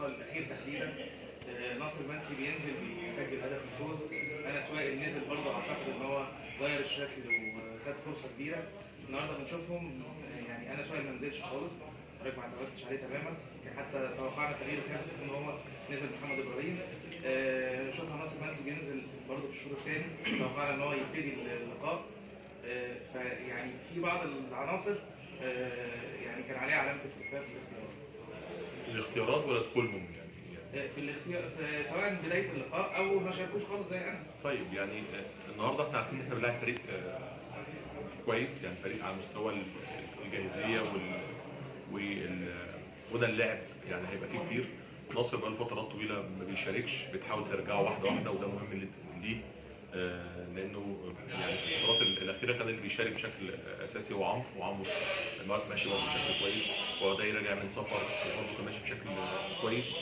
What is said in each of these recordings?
اللقاء الاخير تحديدا. ناصر منسي بينزل بيسجل هدف الفوز، انس وائل نزل برضه، اعتقد ان هو غير الشكل وخد فرصه كبيره. النهارده بنشوفهم يعني انس وائل ما نزلش خالص، حضرتك ما اعتمدتش عليه تماما، حتى توقعنا تغيير الخامس ان هو نزل محمد ابراهيم. شفنا ناصر منسي بينزل برضه في الشوط الثاني، توقعنا ان هو يبتدي اللقاء. فيعني في بعض العناصر يعني كان عليها علامه استفهام في الاختيارات ولا دخولهم في الاختيار، سواء بدايه اللقاء او ما شاركوش خالص زي انس. طيب يعني النهارده احنا عارفين ان احنا بنلعب فريق كويس، يعني فريق على مستوى الجاهزيه وده اللعب يعني هيبقى فيه كتير. ناصر بقى له فترات طويله ما بيشاركش، بتحاول ترجعه واحده واحده وده مهم ليه، لانه يعني في الفترات الاخيره كان اللي بيشارك بشكل اساسي هو عمرو ماشي برضه بشكل كويس، وده راجع من سفر برضه كان ماشي بشكل كويس.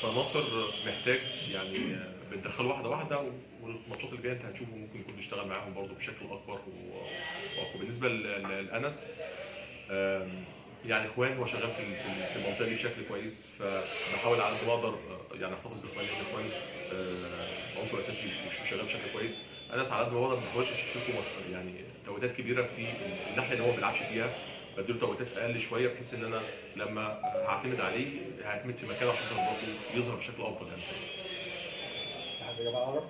فناصر محتاج يعني بندخله واحده واحده، والماتشات الجايه انت هتشوفه ممكن يكون بيشتغل معاهم برضه بشكل اكبر واقوى. بالنسبه لانس يعني اخوان هو شغال في المنطقه دي بشكل كويس، فبحاول على قد ما اقدر يعني احتفظ باخوان، لان اخوان عنصر اساسي وشغال بشكل كويس. انس على قد ما بقدر ما بحاولش اشيله يعني توقيتات كبيره في الناحيه اللي هو ما بيلعبش فيها، بديله توقيتات اقل شويه بحيث ان انا لما هعتمد عليه هعتمد في مكانه عشان برضه يظهر بشكل افضل يعني. حد يا جماعه عمر؟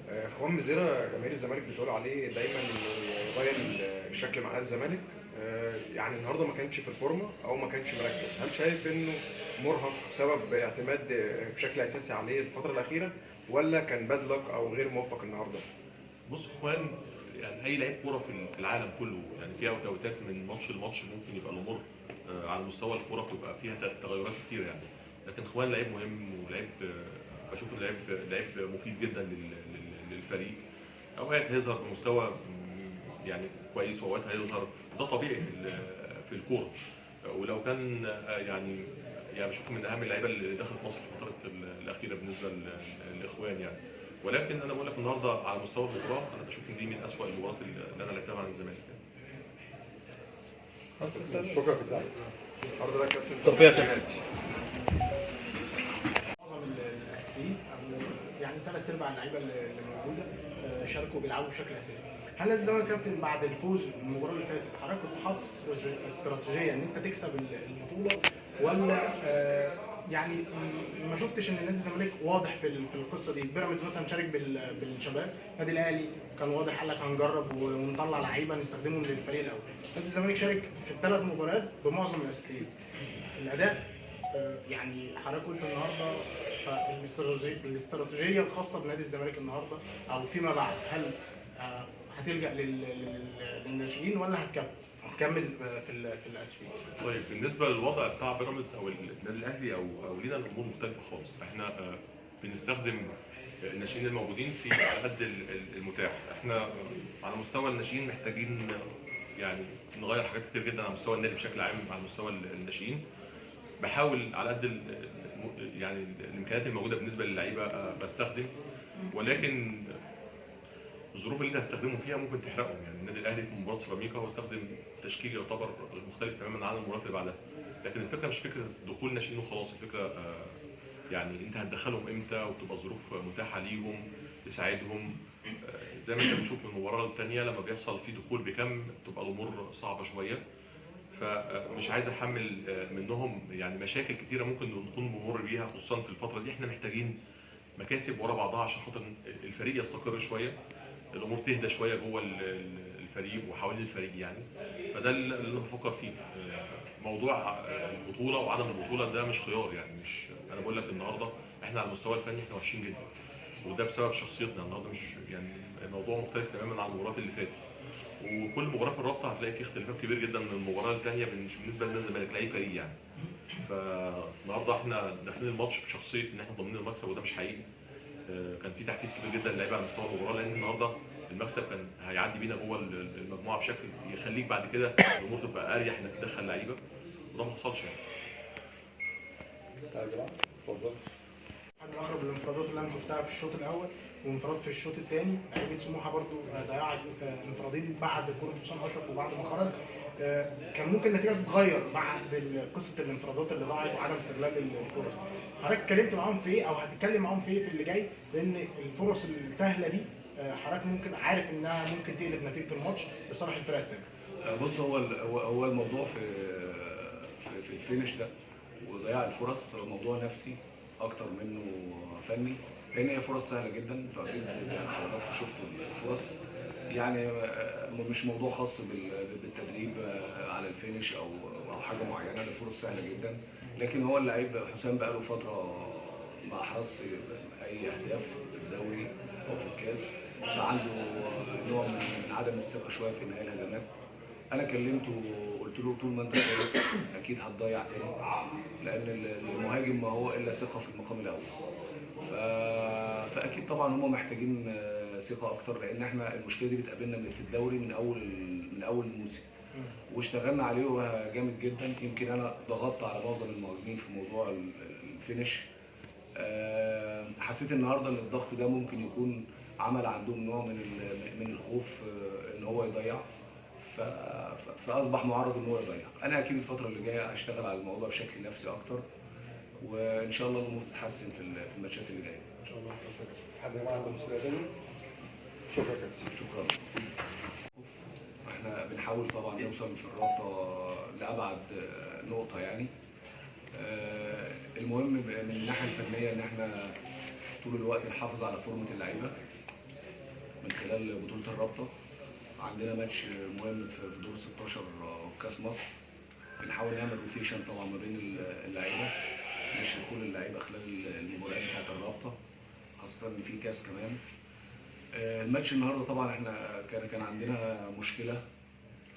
اخوان مزيرة جماهير الزمالك بتقول عليه دايما انه يغير الشكل مع نادي الزمالك. يعني النهارده ما كانش في الفورمه او ما كانش مركز، هل شايف انه مرهق بسبب اعتماد بشكل اساسي عليه الفتره الاخيره، ولا كان باد لك او غير موفق النهارده؟ بص اخوان يعني اي لعيب كوره في العالم كله يعني فيها توقيتات من ماتش لماتش ممكن يبقى الامور على مستوى الكوره بتبقى فيها تغيرات كتير يعني، لكن اخوان لعيب مهم ولعيب بشوفه لعيب مفيد جدا للفريق. اوقات هيظهر بمستوى يعني كويس واوقات هيظهر، ده طبيعي في الكوره. ولو كان يعني بشوفه من اهم اللعيبه اللي دخلت مصر في الفتره الاخيره بالنسبه للاخوان يعني. ولكن انا بقول لك النهارده على مستوى البطولات انا بشوف ان دي من اسوء المباريات اللي انا لعبتها مع الزمالك يعني. شكرا كابتن. النهارده كابتن توفيق كمان. معظم الاساسيين يعني 3/4 اللعيبه اللي موجوده شاركوا بيلعبوا بشكل اساسي. هل نادي الزمالك كابتن بعد الفوز بالمباراه اللي فاتت حضرتك كنت حاطط استراتيجيه ان انت تكسب البطوله، ولا يعني ما شفتش ان نادي الزمالك واضح في القصه دي؟ بيراميدز مثلا شارك بالشباب، النادي الاهلي كان واضح قال لك هنجرب ونطلع لعيبه نستخدمهم للفريق الاول. نادي الزمالك شارك في ال3 مباريات بمعظم الاساسيين. الاداء يعني حضرتك قلت النهارده، فالاستراتيجيه الخاصه بنادي الزمالك النهارده او فيما بعد، هل هتلجأ للناشئين ولا هتكمل في الاساسيين؟ طيب بالنسبه للوضع بتاع بيراميدز او النادي الاهلي او لينا الامور مختلفه خالص. احنا بنستخدم الناشئين الموجودين في على قد المتاح. احنا على مستوى الناشئين محتاجين يعني نغير حاجات كتير جدا على مستوى النادي بشكل عام. على مستوى الناشئين بحاول على قد يعني الامكانيات الموجوده بالنسبه للعيبه بستخدم، ولكن الظروف اللي انت هتستخدمهم فيها ممكن تحرقهم. يعني النادي الاهلي في مباراه سيراميكا هو استخدم تشكيل يعتبر مختلف تماما عن المباريات اللي بعدها، لكن الفكره مش فكره دخول ناشئين وخلاص، الفكره يعني انت هتدخلهم امتى وتبقى الظروف متاحه ليهم تساعدهم. زي ما انت بتشوف من المباراه الثانيه لما بيحصل في دخول بكم تبقى الامور صعبه شويه، فمش عايز احمل منهم يعني مشاكل كتيره ممكن نكون بنمر بيها، خصوصا في الفتره دي احنا محتاجين مكاسب ورا بعضها عشان خاطر الفريق يستقر شويه، الامور تهدى شويه جوه الفريق وحوالين الفريق يعني. فده اللي انا بفكر فيه. موضوع البطوله وعدم البطوله ده مش خيار يعني، مش انا بقول لك النهارده احنا على المستوى الفني احنا وحشين جدا، وده بسبب شخصيتنا النهارده. مش يعني الموضوع مختلف تماما عن المباريات اللي فاتت، وكل مباراه في الرابطه هتلاقي فيه اختلافات كبير جدا من المباراه الثانيه بالنسبه لنادي الزمالك لاي فريق يعني. فالنهارده احنا داخلين الماتش بشخصيه ان احنا ضامنين المكسب، وده مش حقيقي. كان في تحفيز كبير جدا للعيبه على مستوى المباراه، لان النهارده المكسب كان هيعدي بينا جوه المجموعه بشكل يخليك بعد كده الامور تبقى اريح انك تدخل لعيبه، وده ما حصلش يعني. يا جماعه اتفضل. من اغرب الانفرادات اللي انا شفتها في الشوط الاول وانفراد في الشوط الثاني، لعيبه سموحه برضو ضيعت انفرادين بعد كره حسام اشرف وبعد ما خرج. كان ممكن النتيجه تتغير بعد قصه الانفرادات اللي ضاعت وعدم استغلال الفرص. حضرتك اتكلمت معاهم في ايه او هتتكلم معاهم في ايه في اللي جاي؟ لان الفرص السهله دي حضرتك ممكن عارف انها ممكن تقلب نتيجه الماتش لصالح الفرقه الثانيه. بص، هو الموضوع في الفينش ده وضياع الفرص موضوع نفسي اكتر منه فني، لان هي فرص سهله جدا. انتوا اكيد حضراتكم شفتوا الفرص، يعني مش موضوع خاص بالتدريب على الفينش او حاجه معينه، ده فرص سهله جدا. لكن هو اللعيب حسام بقى له فتره ما احرزش اي اهداف في الدوري او في الكاس، فعنده نوع من عدم الثقه شويه في انهاء الهجمات. انا كلمته وقلت له طول ما انت شايف اكيد هتضيع تاني، لان المهاجم ما هو الا ثقه في المقام الاول. فاكيد طبعا هم محتاجين ثقه اكتر، لان احنا المشكله دي بتقابلنا في الدوري من اول الموسم، واشتغلنا عليه جامد جدا. يمكن انا ضغطت على معظم المهاجمين في موضوع الفينش. حسيت النهارده ان الضغط ده ممكن يكون عمل عندهم نوع من الخوف ان هو يضيع، فاصبح معرض ان هو يضيع. انا اكيد الفتره اللي جايه هشتغل على الموضوع بشكل نفسي اكتر، وان شاء الله الامور تتحسن في الماتشات اللي جايه ان شاء الله. حد معاه عنده مستوى تاني؟ شكرا يا كابتن. شكرا. احنا بنحاول طبعا نوصل في الرابطه لابعد نقطه يعني. المهم من الناحيه الفنيه ان احنا طول الوقت نحافظ على فورمه اللعيبه من خلال بطوله الرابطه. عندنا ماتش مهم في دور 16 كاس مصر، بنحاول نعمل روتيشن طبعا ما بين اللعيبه، مش كل اللعيبه خلال المباريات بتاعت الرابطه، خاصه ان في كاس كمان. الماتش النهارده طبعا احنا كان عندنا مشكله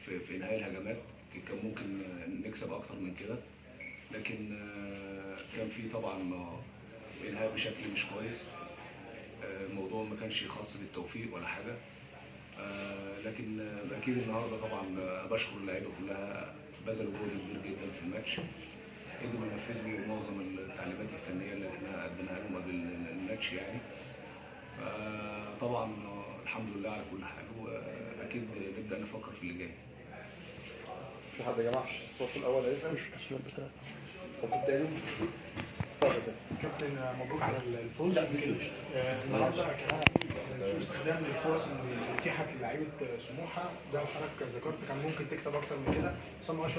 في انهاء الهجمات، كان ممكن نكسب اكتر من كده، لكن كان في طبعا انهاء بشكل مش كويس. الموضوع ما كانش خاص بالتوفيق ولا حاجه، لكن اكيد النهارده طبعا بشكر اللعيبه كلها، بذلوا جهد كبير جدا في الماتش، قدروا ينفذوا معظم التعليمات الفنيه اللي احنا قدمناها لهم قبل الماتش يعني. فطبعا الحمد لله على كل حال، واكيد نبدا نفكر في اللي جاي. في حد يا جماعه في الصف الاول هيسال؟ الصف الثاني؟ كابتن مبروك على الفوز. النهارده كمان سوء استخدام الفرص اللي اتيحت للاعيبه سموحه، زي ما حضرتك ذكرت كان ممكن تكسب اكتر من كده. اسامه اشرف